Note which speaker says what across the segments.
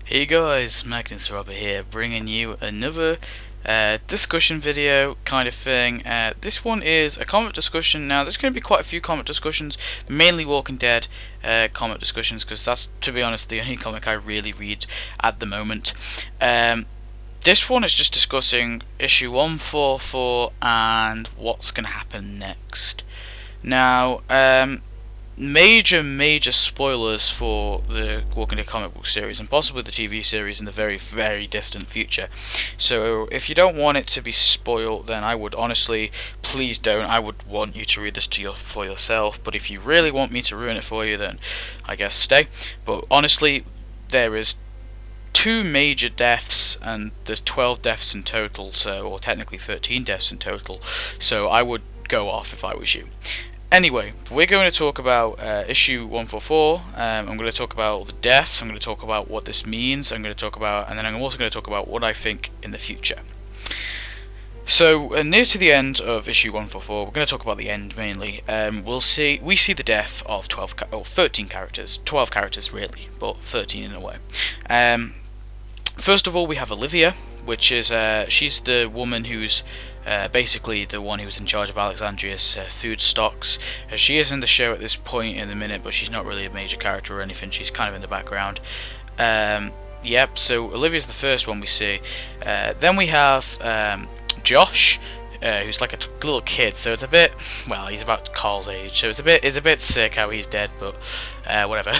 Speaker 1: Hey guys, Magnus here, bringing you another discussion video kind of thing. This one is a comic discussion. Now, there's going to be quite a few comic discussions, mainly Walking Dead comic discussions, because that's, to be honest, the only comic I really read at the moment. This one is just discussing issue 144 and what's going to happen next. Now, major spoilers for the Walking Dead comic book series and possibly the TV series in the very distant future. So if you don't want it to be spoiled, then I would honestly, please don't. I would want you to read this for yourself, but if you really want me to ruin it for you, then I guess stay. But honestly, there is two major deaths and there's 12 deaths in total, or technically 13 deaths in total, so I would go off if I was you. Anyway, we're going to talk about issue 144. I'm going to talk about the deaths. I'm going to talk about what this means. And then I'm also going to talk about what I think in the future. So near to the end of issue 144, we're going to talk about the end mainly. We see the death of 13 characters, 12 characters really, but 13 in a way. First of all, we have Olivia, which is she's the woman who's basically the one who's in charge of Alexandria's food stocks. She is in the show at this point in the minute, but she's not really a major character or anything. She's kind of in the background. Yep, so Olivia's the first one we see. Then we have Josh, who's like a little kid, so it's a bit, well, he's about Carl's age, so it's a bit sick how he's dead, but whatever.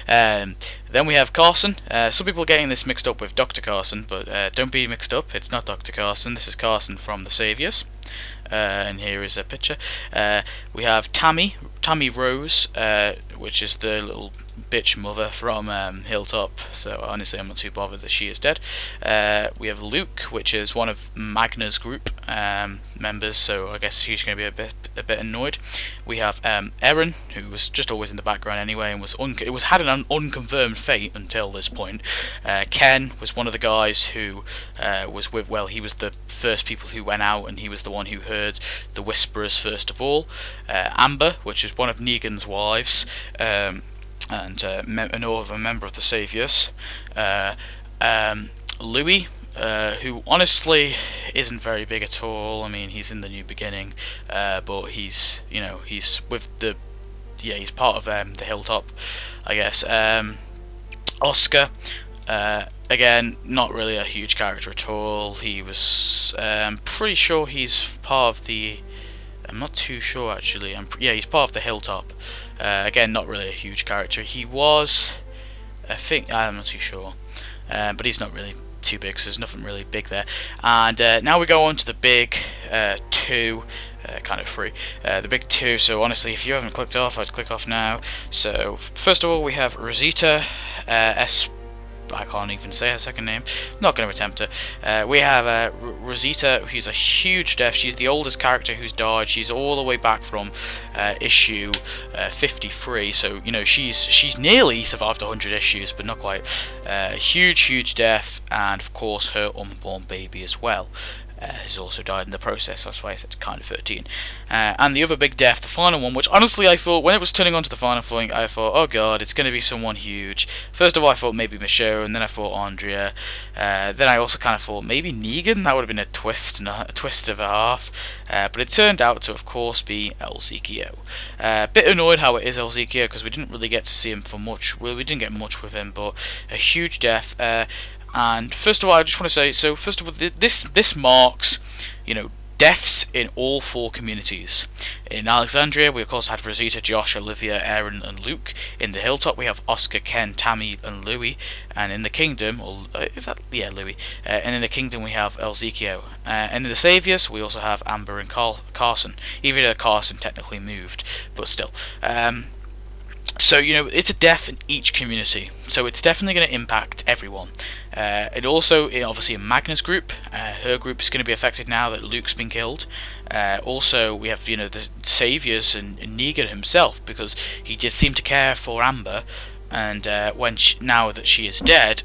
Speaker 1: Then we have Carson. Some people are getting this mixed up with Dr. Carson, but don't be mixed up. It's not Dr. Carson. This is Carson from The Saviors. And here is a picture. We have Tammy Rose, which is the little bitch mother from Hilltop. So honestly, I'm not too bothered that she is dead. We have Luke, which is one of Magnus' group members. So I guess she's going to be a bit annoyed. We have Erin, who was just always in the background anyway, and had an unconfirmed fate until this point. Ken was one of the guys who was with. Well, he was the first people who went out, and he was the one who heard the Whisperers first of all. Amber, which is one of Negan's wives, and another member of the Saviors. Louis, who honestly isn't very big at all. I mean, he's in the New Beginning, but he's with the, he's part of the Hilltop, I guess. Oscar, again, not really a huge character at all. He was, pretty sure he's part of the, I'm not too sure actually. He's part of the Hilltop. Again, not really a huge character. He was, I think, I'm not too sure, but he's not really too big, so there's nothing really big there. And now we go on to the big two, kind of three, the big two. So honestly, if you haven't clicked off, I'd click off now. So first of all, we have Rosita I can't even say her second name. Not going to attempt it. We have Rosita, who's a huge death. She's the oldest character who's died. She's all the way back from issue 53. So she's nearly survived 100 issues, but not quite. Huge death, and of course her unborn baby as well. Has also died in the process. That's why I said it's kind of 13. And the other big death, the final one, which honestly I thought, when it was turning on to the final thing, I thought, oh god, it's going to be someone huge. First of all, I thought maybe Michonne, and then I thought Andrea. Then I also kind of thought maybe Negan. That would have been a twist of a half. But it turned out to, of course, be Ezekiel. Bit annoyed how it is Ezekiel, because we didn't really get to see him for much. Well, we didn't get much with him, but a huge death. And first of all, I just want to say, so first of all, this marks, deaths in all four communities. In Alexandria, we of course had Rosita, Josh, Olivia, Aaron, and Luke. In the Hilltop, we have Oscar, Ken, Tammy, and Louis. And in the Kingdom, Louis. And in the Kingdom, we have Ezekiel. And in the Saviors, we also have Amber and Carson. Even though Carson technically moved, but still. So, it's a death in each community, so it's definitely going to impact everyone. It also, obviously, in Magnus' group, her group is going to be affected now that Luke's been killed. Also, we have, the Saviors and Negan himself, because he did seem to care for Amber, and now that she is dead,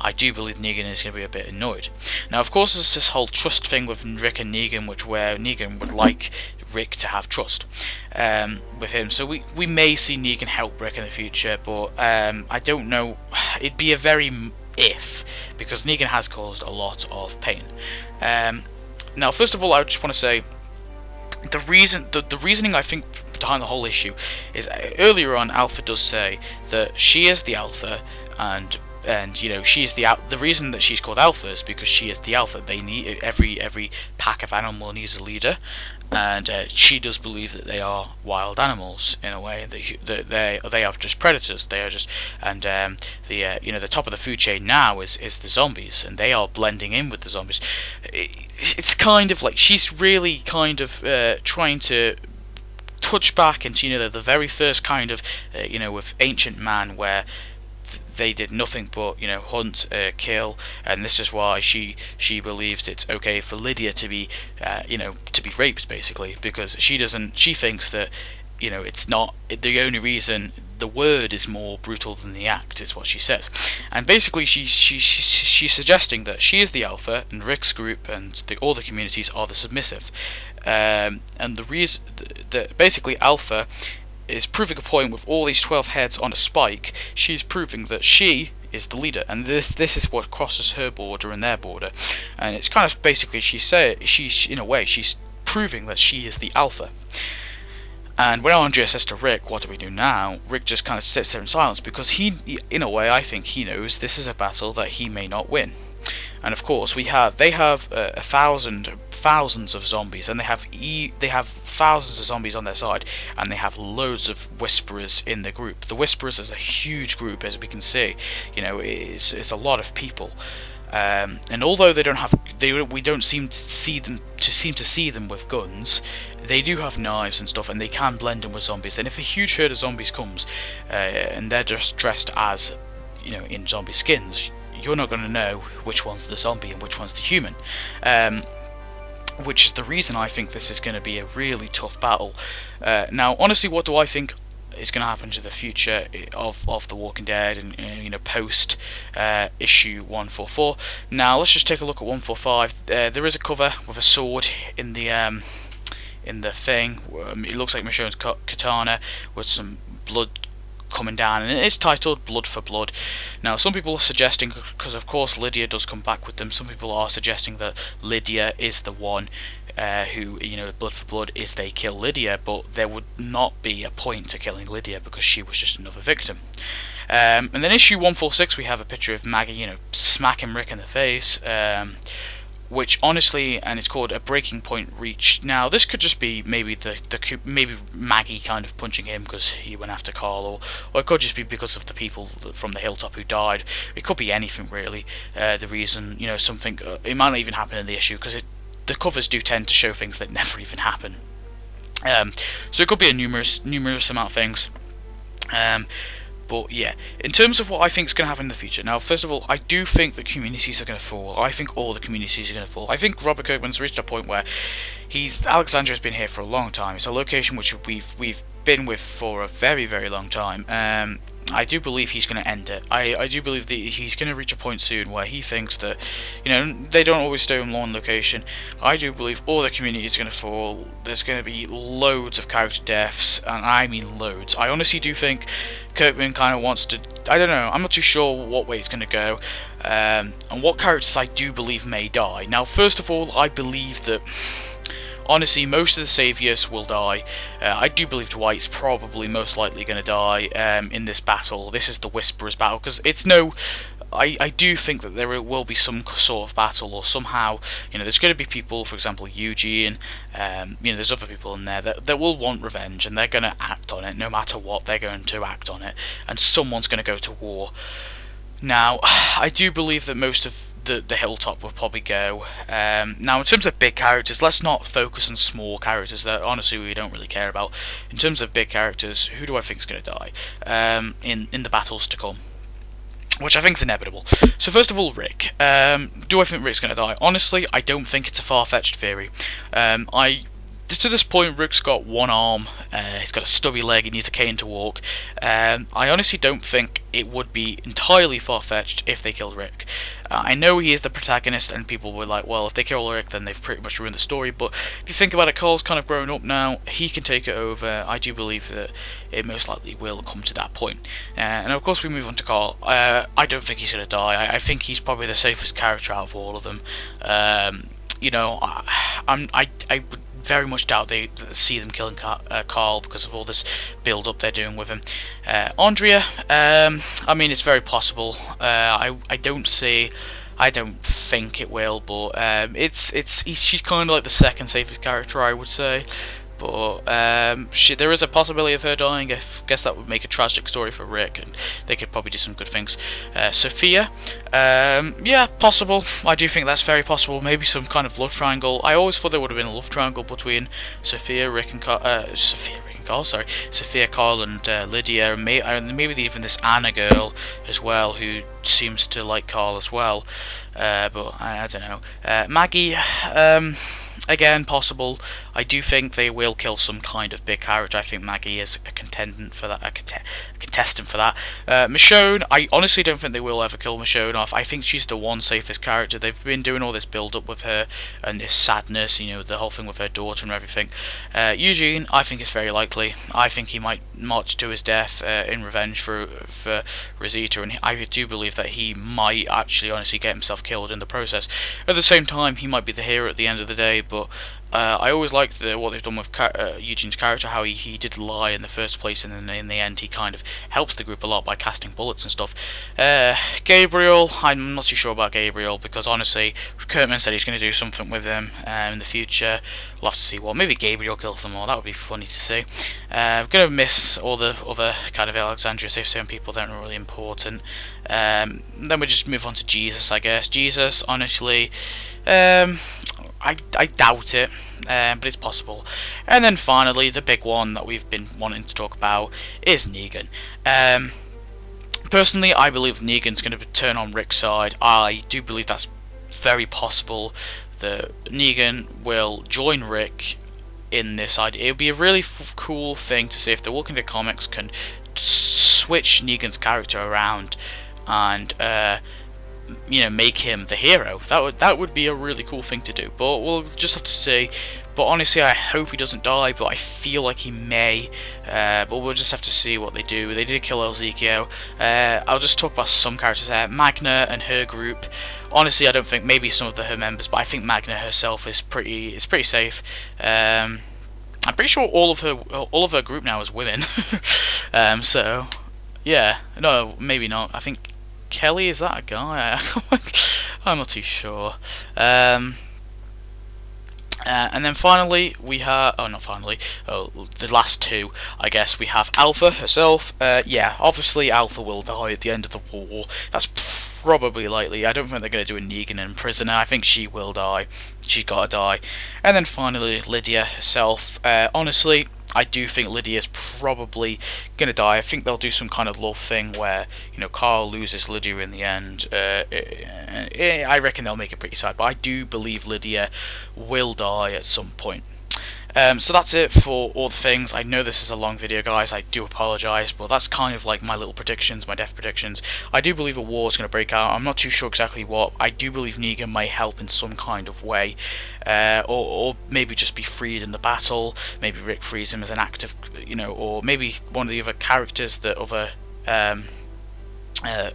Speaker 1: I do believe Negan is going to be a bit annoyed. Now, of course, there's this whole trust thing with Rick and Negan, where Negan would like Rick to have trust with him. So we may see Negan help Rick in the future, but I don't know. It'd be a very if, because Negan has caused a lot of pain. Now, first of all, I just want to say the reasoning I think behind the whole issue is earlier on, Alpha does say that she is the Alpha, and she's the reason that she's called Alpha is because she is the Alpha. They need every pack of animal needs a leader, and she does believe that they are wild animals in a way. That they are just predators. They are just, and the top of the food chain now is the zombies, and they are blending in with the zombies. It's kind of like she's really kind of trying to touch back into the very first kind of with Ancient Man, where they did nothing but hunt, kill, and this is why she believes it's okay for Lydia to be to be raped, basically, because she thinks that it's not the only reason. The word is more brutal than the act, is what she says, and basically she's suggesting that she is the Alpha and Rick's group and all the communities are the submissive, and the reason that basically Alpha is proving a point with all these 12 heads on a spike. She's proving that she is the leader, and this is what crosses her border and their border, and it's kind of basically she's in a way she's proving that she is the Alpha. And when Andrea says to Rick, "What do we do now?" Rick just kind of sits there in silence, because he, in a way, I think he knows this is a battle that he may not win. And of course, they have thousands of zombies, and they have thousands of zombies on their side, and they have loads of Whisperers in the group. The Whisperers is a huge group, as we can see. It's a lot of people. And although we don't seem to see them with guns, they do have knives and stuff, and they can blend in with zombies. And if a huge herd of zombies comes, and they're just dressed as, in zombie skins, you're not going to know which one's the zombie and which one's the human. Which is the reason I think this is going to be a really tough battle. Now, honestly, what do I think is going to happen to the future of The Walking Dead and post issue 144? Now, let's just take a look at 145. There is a cover with a sword in the thing. It looks like Michonne's katana with some blood coming down, and it is titled Blood for Blood. Now, some people are suggesting, because of course Lydia does come back with them, some people are suggesting that Lydia is the one who, Blood for Blood is they kill Lydia, but there would not be a point to killing Lydia because she was just another victim. And then issue 146, we have a picture of Maggie, smacking Rick in the face, which honestly, and it's called A Breaking Point Reached. Now, this could just be maybe maybe Maggie kind of punching him because he went after Carl, or it could just be because of the people from the hilltop who died. It could be anything really. The reason, something. It might not even happen in the issue, because the covers do tend to show things that never even happen. So it could be a numerous amount of things. But yeah, in terms of what I think is going to happen in the future, now first of all, I do think that communities are going to fall. I think all the communities are going to fall. I think Robert Kirkman's reached a point where Alexandria's been here for a long time. It's a location which we've been with for a very, very long time. I do believe he's going to end it. I do believe that he's going to reach a point soon where he thinks that, they don't always stay in one location. I do believe all the community is going to fall. There's going to be loads of character deaths, and I mean loads. I honestly do think Kirkman kind of wants to, I don't know, I'm not too sure what way it's going to go, and what characters I do believe may die. Now, first of all, I believe that, honestly, most of the Saviors will die. I do believe Dwight's probably most likely going to die in this battle. This is the Whisperers battle, because it's I do think that there will be some sort of battle, or somehow, there's going to be people, for example, Eugene, there's other people in there that will want revenge, and they're going to act on it. No matter what, they're going to act on it, and someone's going to go to war. Now, I do believe that most of the hilltop will probably go. Now, in terms of big characters, let's not focus on small characters that honestly we don't really care about. In terms of big characters, who do I think is going to die in the battles to come? Which I think is inevitable. So first of all, Rick. Do I think Rick's going to die? Honestly, I don't think it's a far-fetched theory. to this point, Rick's got one arm, he's got a stubby leg, he needs a cane to walk. I honestly don't think it would be entirely far-fetched if they killed Rick. I know he is the protagonist, and people were like, well, if they kill Rick, then they've pretty much ruined the story, but if you think about it, Carl's kind of grown up now, he can take it over. I do believe that it most likely will come to that point. And of course we move on to Carl. I don't think he's going to die. I think he's probably the safest character out of all of them. You know, I would very much doubt they see them killing Carl because of all this build-up they're doing with him. Andrea, I mean, it's very possible. I don't think it will, but she's kind of like the second safest character, I would say. But there is a possibility of her dying. I guess that would make a tragic story for Rick, and they could probably do some good things. Sophia, yeah, possible. I do think that's very possible. Maybe some kind of love triangle. I always thought there would have been a love triangle between Sophia, Carl, and Lydia, and maybe even this Anna girl as well, who seems to like Carl as well. But I don't know. Maggie. Again, possible. I do think they will kill some kind of big character. I think Maggie is a contestant for that. Michonne, I honestly don't think they will ever kill Michonne off. I think she's the one safest character. They've been doing all this build-up with her and this sadness, you know, the whole thing with her daughter and everything. Eugene, I think it's very likely. I think he might march to his death in revenge for Rosita, and I do believe that he might actually honestly get himself killed in the process. At the same time, he might be the hero at the end of the day, but I always liked what they've done with Eugene's character, how he did lie in the first place, and then in the end he kind of helps the group a lot by casting bullets and stuff. Gabriel, I'm not too sure about Gabriel, because honestly, Kurtman said he's going to do something with him in the future. We'll have to see what. Maybe Gabriel kills them all, that would be funny to see. I'm going to miss all the other kind of Alexandria safe zone people that aren't really important. Then we just move on to Jesus, I guess. Jesus, honestly, I doubt it, but it's possible. And then finally, the big one that we've been wanting to talk about is Negan. Personally, I believe Negan's going to turn on Rick's side. I do believe that's very possible that Negan will join Rick in this idea. It would be a really cool thing to see if the Walking Dead comics can switch Negan's character around and you know, make him the hero. That would be a really cool thing to do, but we'll just have to see. But honestly, I hope he doesn't die, but I feel like he may. But we'll just have to see what they do. They did kill Ezekiel. I'll just talk about some characters there. Magna and her group. Honestly, I don't think, maybe some of her members, but I think Magna herself is pretty safe. I'm pretty sure all of her group now is women. So yeah, no, maybe not. I think Kelly, is that a guy? I'm not too sure. And then finally we have, the last two, I guess. We have Alpha herself. Yeah, obviously Alpha will die at the end of the war. That's probably likely. I don't think they're going to do a Negan in Prisoner. I think she will die. She's got to die. And then finally Lydia herself. Honestly, I do think Lydia's probably going to die. I think they'll do some kind of love thing where, you know, Carl loses Lydia in the end. I reckon they'll make it pretty sad, but I do believe Lydia will die at some point. So that's it for all the things. I know this is a long video, guys. I do apologise, but that's kind of like my little predictions, my death predictions. I do believe a war is going to break out. I'm not too sure exactly what. I do believe Negan may help in some kind of way, or maybe just be freed in the battle. Maybe Rick frees him as an act of, you know, or maybe one of the other characters, the other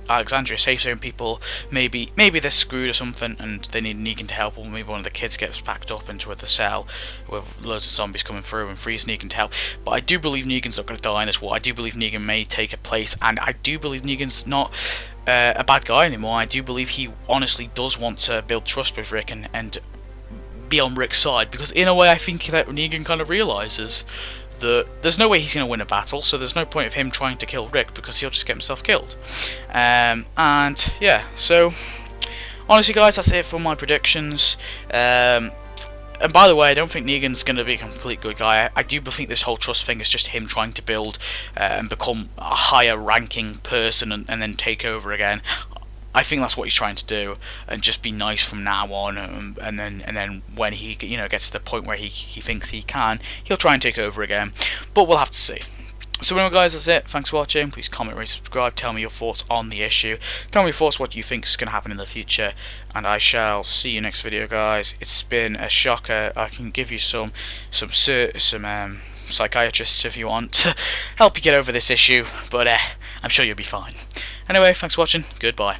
Speaker 1: Alexandria safe zone people, maybe they're screwed or something and they need Negan to help, or maybe one of the kids gets packed up into the cell with loads of zombies coming through and frees Negan to help. But I do believe Negan's not going to die in this war. I do believe Negan may take a place, and I do believe Negan's not a bad guy anymore. I do believe he honestly does want to build trust with Rick and be on Rick's side, because in a way I think that Negan kind of realises that there's no way he's going to win a battle, so there's no point of him trying to kill Rick because he'll just get himself killed. And yeah, so honestly, guys, that's it for my predictions. And by the way, I don't think Negan's going to be a complete good guy. I do think this whole trust thing is just him trying to build and become a higher ranking person and then take over again. I think that's what he's trying to do, and just be nice from now on, and then when he gets to the point where he thinks he can, he'll try and take over again. But we'll have to see. So anyway guys, that's it. Thanks for watching. Please comment, rate, subscribe. Tell me your thoughts on the issue. Tell me your thoughts, what you think is going to happen in the future. And I shall see you next video, guys. It's been a shocker. I can give you some psychiatrists if you want to help you get over this issue. But I'm sure you'll be fine. Anyway, thanks for watching. Goodbye.